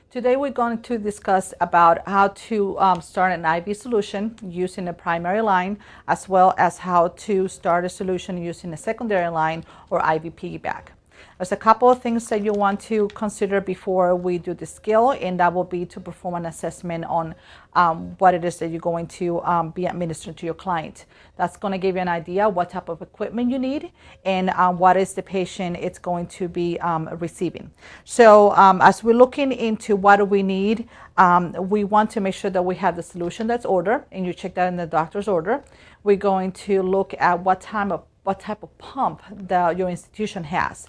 Today we're going to discuss about how to start an IV solution using a primary line, as well as how to start a solution using a secondary line or IV piggyback. There's a couple of things that you want to consider before we do the skill, and that will be to perform an assessment on what it is that you're going to be administering to your client. That's going to give you an idea what type of equipment you need and what is the patient it's going to be receiving. So as we're looking into what do we need, we want to make sure that we have the solution that's ordered, and you check that in the doctor's order. We're going to look at what type of pump that your institution has.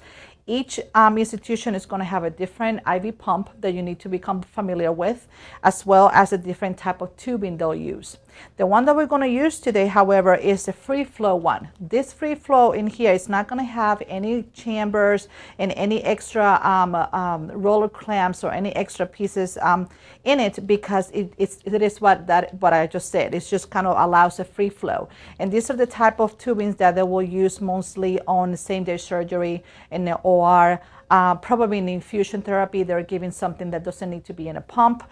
Each institution is going to have a different IV pump that you need to become familiar with, as well as a different type of tubing they'll use. The one that we're going to use today, however, is the free flow one. This free flow in here is not going to have any chambers and any extra roller clamps or any extra pieces in it, because it is what I just said. It just kind of allows a free flow. And these are the type of tubings that they will use mostly on same-day surgery in the OR. Probably in infusion therapy, they're giving something that doesn't need to be in a pump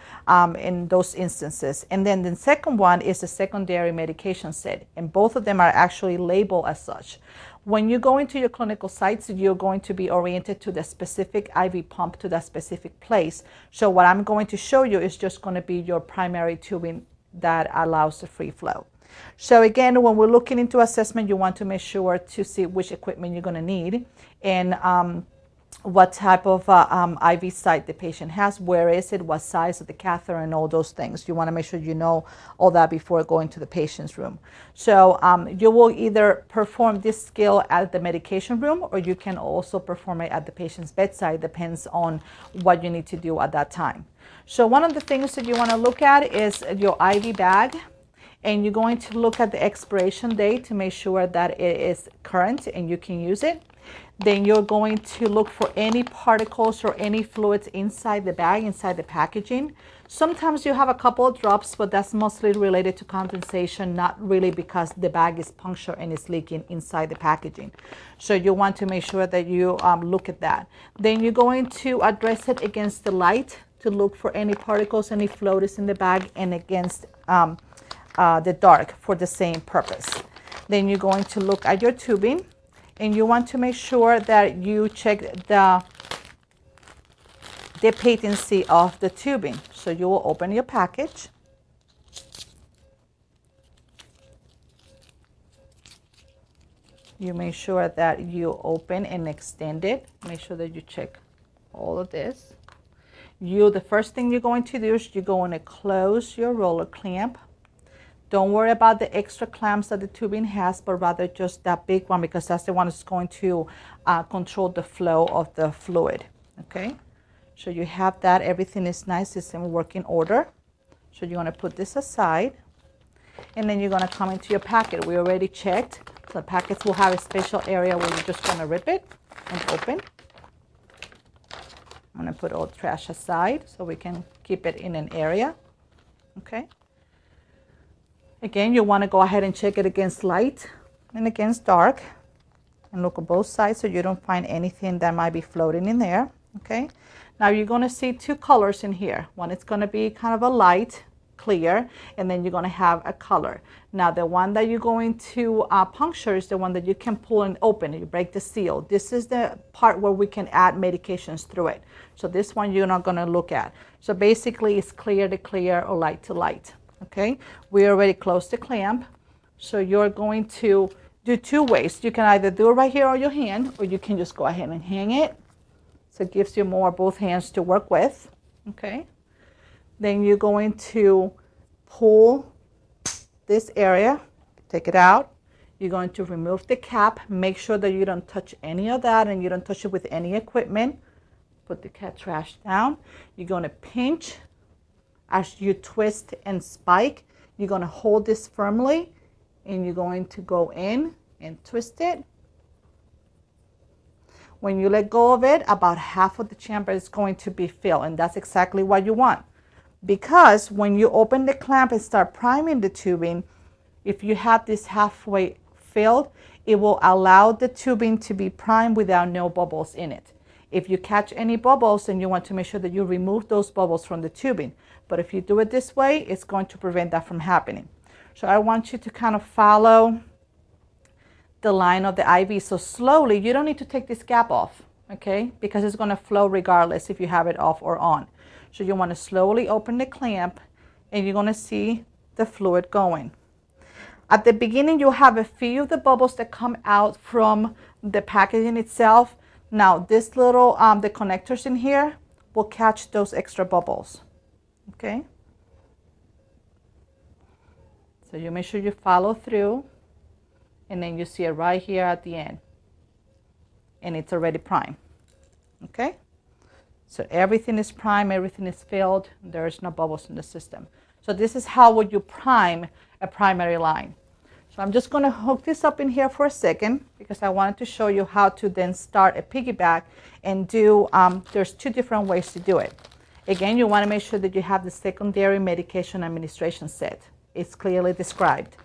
in those instances. And then the second one is a secondary medication set, and both of them are actually labeled as such. When you go into your clinical sites, you're going to be oriented to the specific IV pump, to that specific place. So what I'm going to show you is just going to be your primary tubing that allows the free flow. So again, when we're looking into assessment, you want to make sure to see which equipment you're going to need, and what type of IV site the patient has, where is it, what size of the catheter, and all those things. You want to make sure you know all that before going to the patient's room. So you will either perform this skill at the medication room, or you can also perform it at the patient's bedside. Depends on what you need to do at that time. So one of the things that you want to look at is your IV bag, and you're going to look at the expiration date to make sure that it is current and you can use it. Then you're going to look for any particles or any fluids inside the bag, inside the packaging. Sometimes you have a couple of drops, but that's mostly related to condensation, not really because the bag is punctured and it's leaking inside the packaging. So you want to make sure that you look at that. Then you're going to address it against the light to look for any particles, any fluids in the bag, and against the dark for the same purpose. Then you're going to look at your tubing, and you want to make sure that you check the patency of the tubing. So you will open your package. You make sure that you open and extend it. Make sure that you check all of this. The first thing you're going to do is you're going to close your roller clamp. Don't worry about the extra clamps that the tubing has, but rather just that big one, because that's the one that's going to control the flow of the fluid. Okay, so you have that. Everything is nice. It's in working order. So you're going to put this aside, and then you're going to come into your packet. We already checked. So the packets will have a special area where you're just going to rip it and open. I'm going to put all the trash aside so we can keep it in an area. Okay. Again, you want to go ahead and check it against light and against dark, and look at both sides so you don't find anything that might be floating in there. Okay. Now you're going to see two colors in here. One is going to be kind of a light, clear, and then you're going to have a color. Now the one that you're going to puncture is the one that you can pull and open. You break the seal. This is the part where we can add medications through it. So this one you're not going to look at. So basically it's clear to clear or light to light. Okay, we already closed the clamp, so you're going to do two ways. You can either do it right here on your hand, or you can just go ahead and hang it, so it gives you both hands to work with. Okay, then you're going to pull this area, take it out. You're going to remove the cap. Make sure that you don't touch any of that, and you don't touch it with any equipment. Put the cat trash down. You're going to pinch. As you twist and spike, you're going to hold this firmly, and you're going to go in and twist it. When you let go of it, about half of the chamber is going to be filled, and that's exactly what you want. Because when you open the clamp and start priming the tubing, if you have this halfway filled, it will allow the tubing to be primed without no bubbles in it. If you catch any bubbles, then you want to make sure that you remove those bubbles from the tubing. But if you do it this way, it's going to prevent that from happening. So I want you to kind of follow the line of the IV. So slowly, you don't need to take this cap off, okay? Because it's going to flow regardless if you have it off or on. So you want to slowly open the clamp, and you're going to see the fluid going. At the beginning, you'll have a few of the bubbles that come out from the packaging itself. Now, this little, the connectors in here will catch those extra bubbles, okay? So you make sure you follow through, and then you see it right here at the end. And it's already primed, okay? So everything is primed, everything is filled, there's no bubbles in the system. So this is how would you prime a primary line. So I'm just going to hook this up in here for a second because I wanted to show you how to then start a piggyback and do, there's two different ways to do it. Again, you want to make sure that you have the secondary medication administration set. It's clearly described.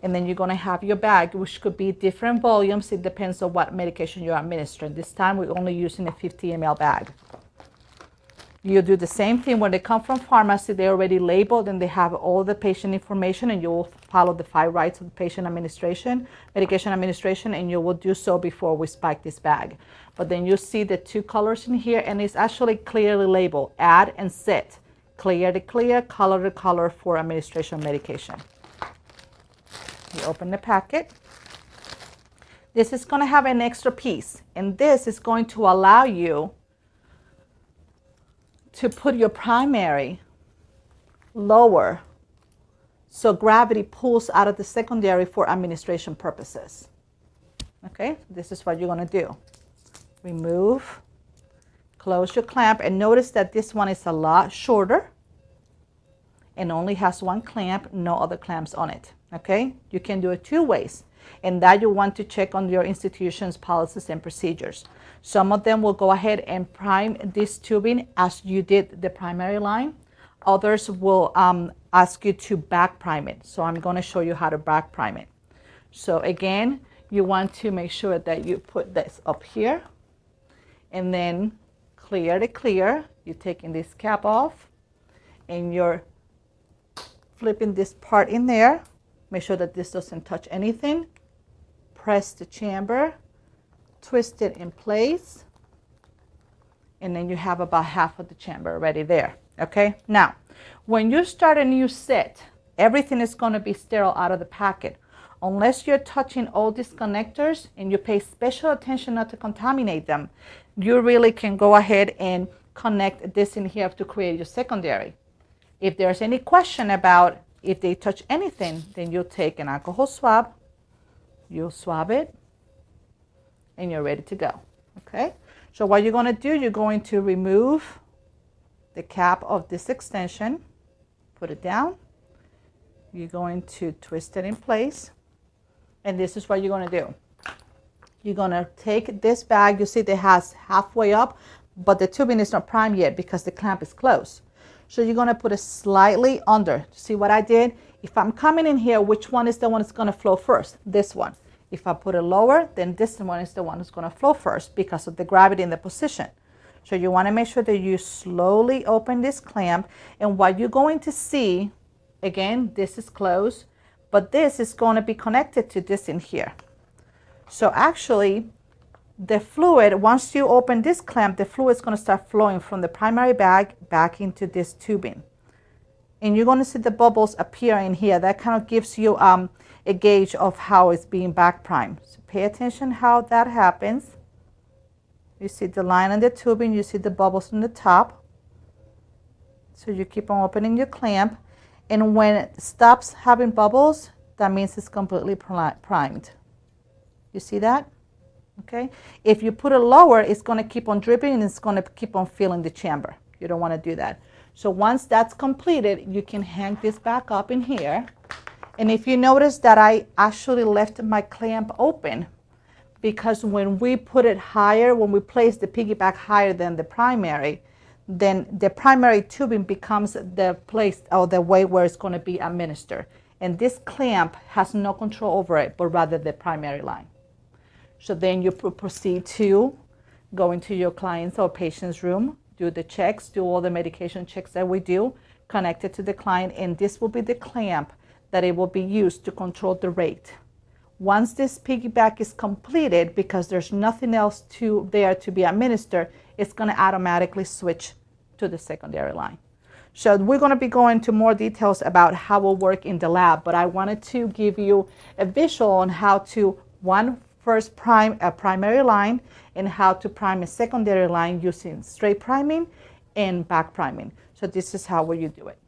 And then you're going to have your bag, which could be different volumes. It depends on what medication you're administering. This time we're only using a 50 ml bag. You do the same thing when they come from pharmacy. They're already labeled and they have all the patient information, and you will follow the 5 rights of the patient administration, medication administration, and you will do so before we spike this bag. But then you see the 2 colors in here, and it's actually clearly labeled, add and set. Clear to clear, color to color for administration medication. You open the packet. This is going to have an extra piece, and this is going to allow you to put your primary lower so gravity pulls out of the secondary for administration purposes. Okay, this is what you're going to do. Remove, close your clamp, and notice that this one is a lot shorter and only has 1 clamp, no other clamps on it. Okay, you can do it 2 ways, and that you want to check on your institution's policies and procedures. Some of them will go ahead and prime this tubing as you did the primary line. Others will ask you to back prime it. So I'm going to show you how to back prime it. So again, you want to make sure that you put this up here, and then clear to clear. You're taking this cap off, and you're flipping this part in there. Make sure that this doesn't touch anything. Press the chamber, twist it in place, and then you have about half of the chamber already there. Okay, now when you start a new set, everything is going to be sterile out of the packet unless you're touching all these connectors and you pay special attention not to contaminate them. You really can go ahead and connect this in here to create your secondary. If there's any question about if they touch anything, then you'll take an alcohol swab, you'll swab it, and you're ready to go. Okay, so what you're going to do, you're going to remove the cap of this extension, put it down, you're going to twist it in place, and this is what you're going to do. You're going to take this bag, you see it has halfway up, but the tubing is not primed yet because the clamp is closed. So you're going to put it slightly under. See what I did? If I'm coming in here, which one is the one that's going to flow first? This one. If I put it lower, then this one is the one that's going to flow first because of the gravity in the position. So you want to make sure that you slowly open this clamp, and what you're going to see, again, this is closed, but this is going to be connected to this in here. So actually, the fluid, once you open this clamp, the fluid is going to start flowing from the primary bag back into this tubing. And you're going to see the bubbles appear in here. That kind of gives you a gauge of how it's being back primed. So pay attention how that happens. You see the line on the tubing, you see the bubbles on the top. So you keep on opening your clamp. And when it stops having bubbles, that means it's completely primed. You see that? Okay. If you put it lower, it's going to keep on dripping and it's going to keep on filling the chamber. You don't want to do that. So once that's completed, you can hang this back up in here. And if you notice that I actually left my clamp open, because when we put it higher, when we place the piggyback higher than the primary, then the primary tubing becomes the place or the way where it's going to be administered. And this clamp has no control over it, but rather the primary line. So then you proceed to go into your client's or patient's room, do the checks, do all the medication checks that we do, connect it to the client, and this will be the clamp that it will be used to control the rate. Once this piggyback is completed, because there's nothing else there to be administered, it's going to automatically switch to the secondary line. So we're going to be going into more details about how it will work in the lab, but I wanted to give you a visual on how to first prime a primary line and how to prime a secondary line using straight priming and back priming. So this is how you do it.